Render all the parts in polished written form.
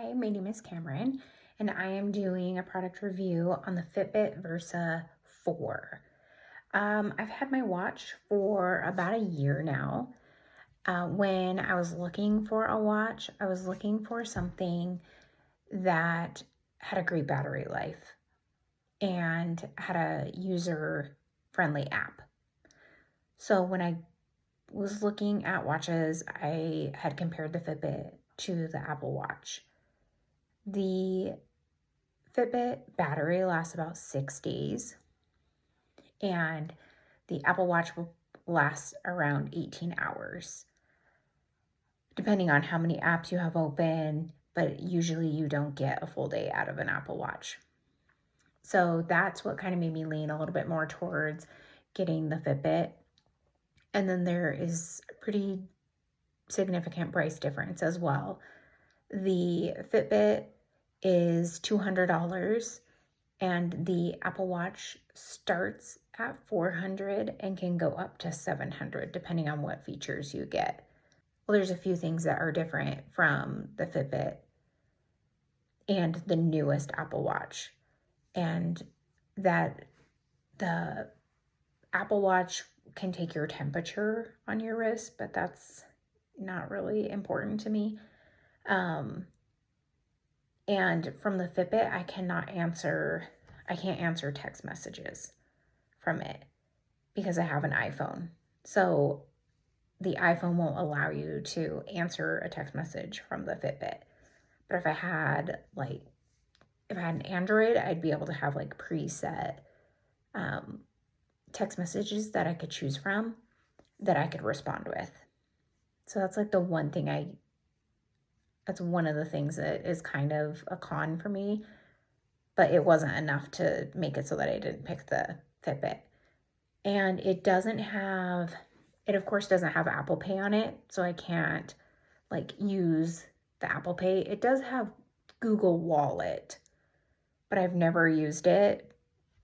Hi, my name is Cameron, and I am doing a product review on the Fitbit Versa 4. I've had my watch for about a year now. When I was looking for a watch, I was looking for something that had a great battery life and had a user-friendly app. So when I was looking at watches, I had compared the Fitbit to the Apple Watch. The Fitbit battery lasts about 6 days, and the Apple Watch will last around 18 hours, depending on how many apps you have open, but usually you don't get a full day out of an Apple Watch. So that's what kind of made me lean a little bit more towards getting the Fitbit. And then there is a pretty significant price difference as well. The Fitbit is $200 and the Apple Watch starts at $400 and can go up to $700 depending on what features you get. Well, there's a few things that are different from the Fitbit and the newest Apple Watch, and that the Apple Watch can take your temperature on your wrist, but that's not really important to me. And from the Fitbit, I can't answer text messages from it because I have an iPhone. So the iPhone won't allow you to answer a text message from the Fitbit. But if I had an Android, I'd be able to have like preset text messages that I could choose from that I could respond with. So that's like that's one of the things that is kind of a con for me, but it wasn't enough to make it so that I didn't pick the Fitbit. And it of course doesn't have Apple Pay on it, so I can't use the Apple Pay. It does have Google Wallet, but I've never used it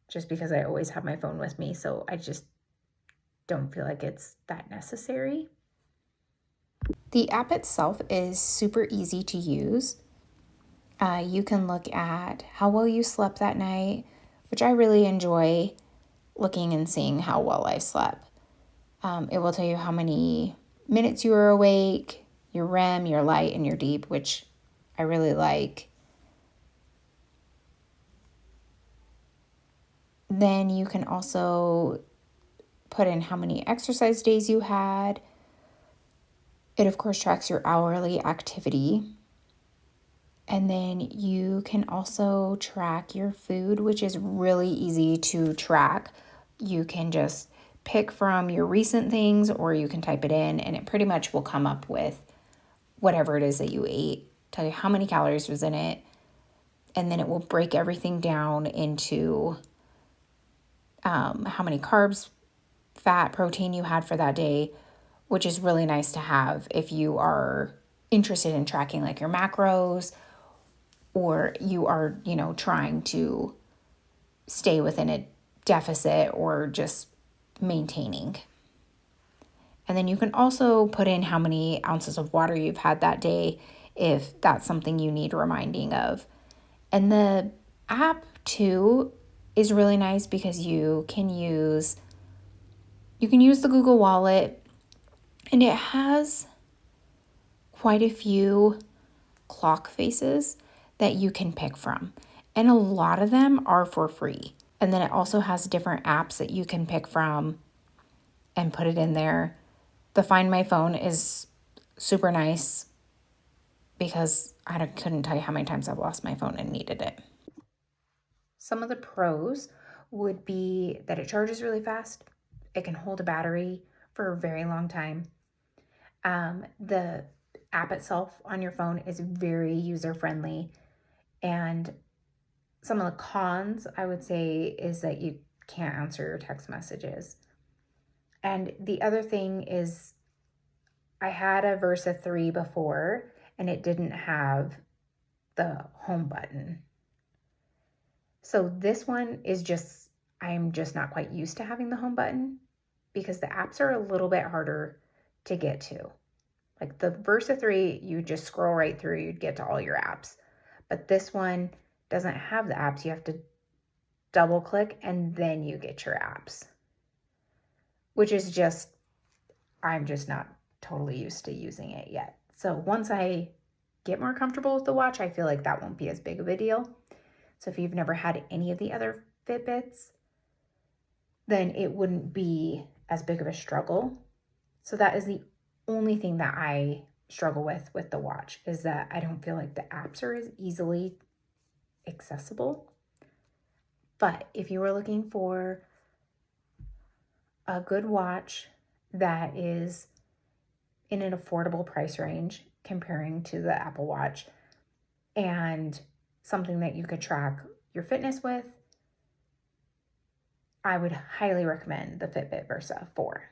just because I always have my phone with me, so I just don't feel like it's that necessary. The app itself is super easy to use. You can look at how well you slept that night, which I really enjoy looking and seeing how well I slept. It will tell you how many minutes you were awake, your REM, your light, and your deep, which I really like. Then you can also put in how many exercise days you had. It, of course, tracks your hourly activity. And then you can also track your food, which is really easy to track. You can just pick from your recent things, or you can type it in, and it pretty much will come up with whatever it is that you ate, tell you how many calories was in it, and then it will break everything down into how many carbs, fat, protein you had for that day, which is really nice to have if you are interested in tracking like your macros, or you are, trying to stay within a deficit or just maintaining. And then you can also put in how many ounces of water you've had that day if that's something you need reminding of. And the app too is really nice because you can use the Google Wallet, and it has quite a few clock faces that you can pick from. And a lot of them are for free. And then it also has different apps that you can pick from and put it in there. The Find My Phone is super nice because I couldn't tell you how many times I've lost my phone and needed it. Some of the pros would be that it charges really fast. It can hold a battery for a very long time. The app itself on your phone is very user-friendly. And some of the cons, I would say, is that you can't answer your text messages. And the other thing is, I had a Versa 3 before, and it didn't have the home button. So this one is I'm just not quite used to having the home button because the apps are a little bit harder to get to. Like the Versa 3, you just scroll right through, you'd get to all your apps. But this one doesn't have the apps. You have to double click and then you get your apps, which is just, I'm just not totally used to using it yet. So once I get more comfortable with the watch, I feel like that won't be as big of a deal. So if you've never had any of the other Fitbits, then it wouldn't be as big of a struggle. So that is the only thing that I struggle with the watch, is that I don't feel like the apps are as easily accessible. But if you were looking for a good watch that is in an affordable price range comparing to the Apple Watch, and something that you could track your fitness with, I would highly recommend the Fitbit Versa 4.